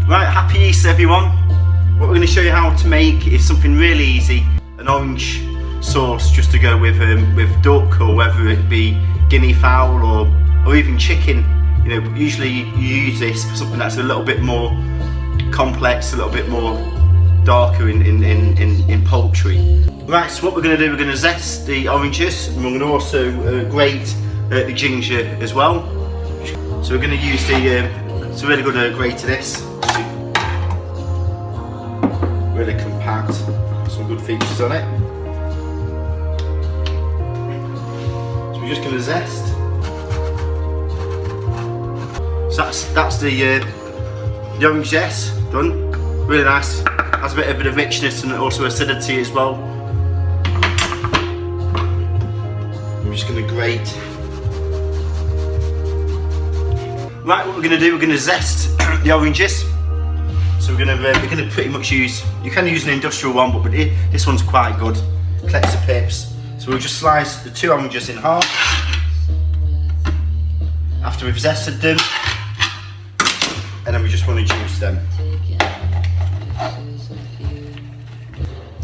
Right, happy Easter everyone. What we're going to show you how to make is something really easy, an orange sauce just to go with duck, or whether it be guinea fowl or even chicken. You know, usually you use this for something that's a little bit more complex, a little bit more darker in poultry. Right, so what we're going to do, we're going to zest the oranges, and we're going to also grate the ginger as well. So we're going to use it's a really good grate of this. Really compact, some good features on it. So we're just going to zest. So that's the orange zest done. Really nice. Has a bit of richness and also acidity as well. I'm just going to grate. Right, what we're going to do, we're going to zest the oranges. So we're going to pretty much use, you can use an industrial one, but this one's quite good. Collects the pips. So we'll just slice the 2 oranges in half after we've zested them, and then we just want to juice them.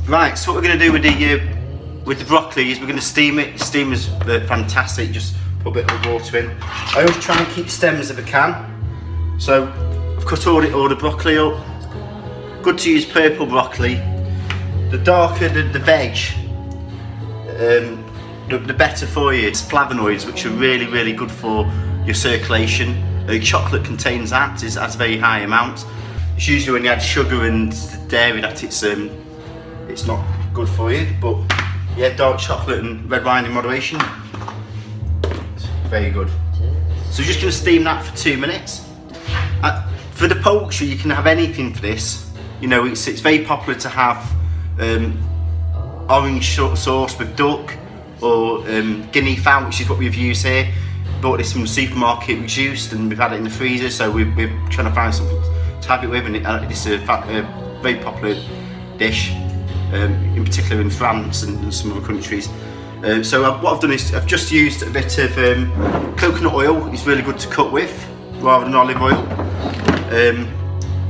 Right, so what we're going to do with the broccoli is we're going to steam it. The steam is fantastic. Just put a bit of water in. I always try and keep stems if I can. So I've cut all the broccoli up. Good to use purple broccoli. The darker the veg, the better for you. It's flavonoids, which are really good for your circulation. Chocolate contains that, has a very high amount. It's usually when you add sugar and dairy that it's not good for you. But yeah, dark chocolate and red wine in moderation, it's very good. So just going to steam that for 2 minutes. For the poultry, you can have anything for this. You know, it's very popular to have orange sauce with duck or guinea fowl, which is what we've used here. Bought this from the supermarket, reduced, and we've had it in the freezer, so we're trying to find something to have it with, and it's a very popular dish, in particular in France and some other countries. So what I've done is I've just used a bit of coconut oil. It's really good to cook with, rather than olive oil.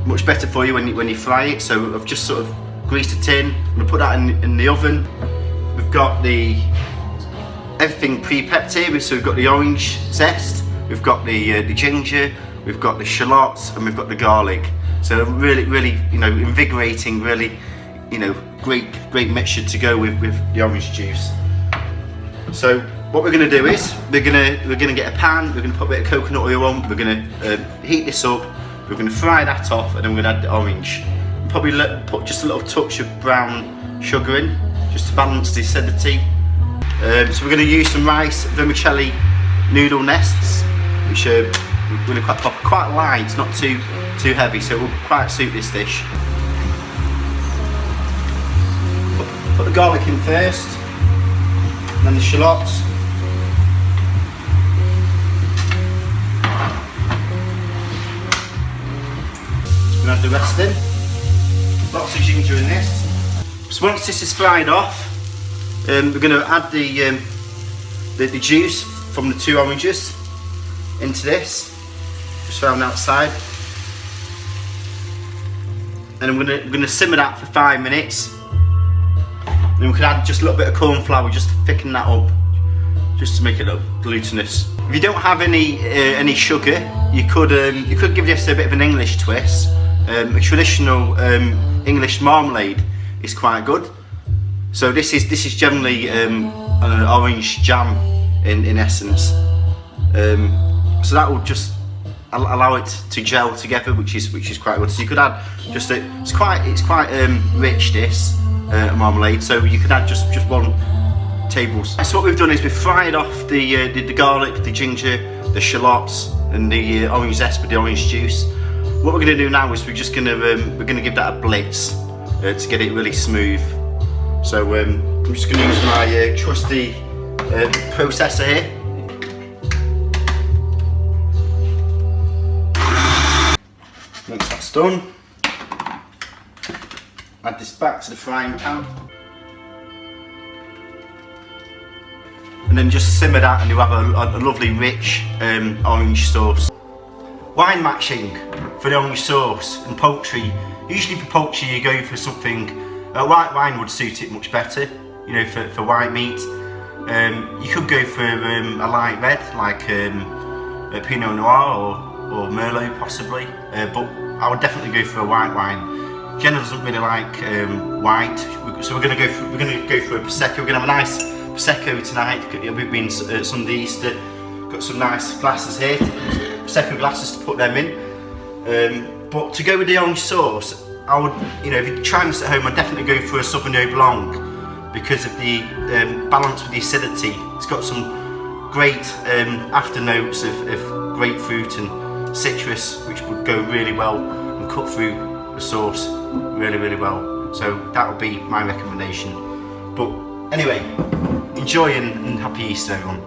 Much better for you when you fry it. So I've just sort of greased a tin. I'm gonna put that in the oven. We've got everything pre-pepped here. So we've got the orange zest, we've got the ginger, we've got the shallots, and we've got the garlic. So really, you know, invigorating, really, you know, great mixture to go with the orange juice. So what we're going to do is we're going to get a pan. We're going to put a bit of coconut oil on. We're going to heat this up. We're going to fry that off, and then we're going to add the orange. Probably put just a little touch of brown sugar in, just to balance the acidity. So we're going to use some rice vermicelli noodle nests, which are really quite light. It's not too heavy, so it will quite suit this dish. Put the garlic in first, and then the shallots. I'm going to add the rest in. Lots of ginger in this. So once this is fried off, we're going to add the juice from the 2 oranges into this, just around the outside. And we're going to simmer that for 5 minutes. Then we can add just a little bit of cornflour just to thicken that up, just to make it look glutinous. If you don't have any sugar, you could give this a bit of an English twist. A traditional English marmalade is quite good. So this is generally an orange jam in essence. So that will just allow it to gel together, which is quite good. So you could add just it's quite rich, this marmalade. So you could add just 1 tablespoon. So what we've done is we've fried off the garlic, the ginger, the shallots, and the orange zest with the orange juice. What we're going to do now is we're going to give that a blitz to get it really smooth. So I'm just going to use my trusty processor here. Once that's done, add this back to the frying pan, and then just simmer that, and you'll have a lovely rich orange sauce. wine matching for the orange sauce and poultry. Usually for poultry you go for something, white wine would suit it much better, you know, for white meat. You could go for a light red, like a Pinot Noir or Merlot possibly, but I would definitely go for a white wine. Jenna doesn't really like white, so we're going to go for a Prosecco. We're going to have a nice Prosecco tonight. We've been Sunday Easter. Got some nice glasses here, Prosecco glasses to put them in. But to go with the orange sauce, I would, you know, if you're trying this at home, I'd definitely go for a Sauvignon Blanc because of the balance with the acidity. It's got some great after notes of grapefruit and citrus, which would go really well and cut through the sauce really, really well. So that would be my recommendation. But anyway, enjoy and happy Easter, everyone.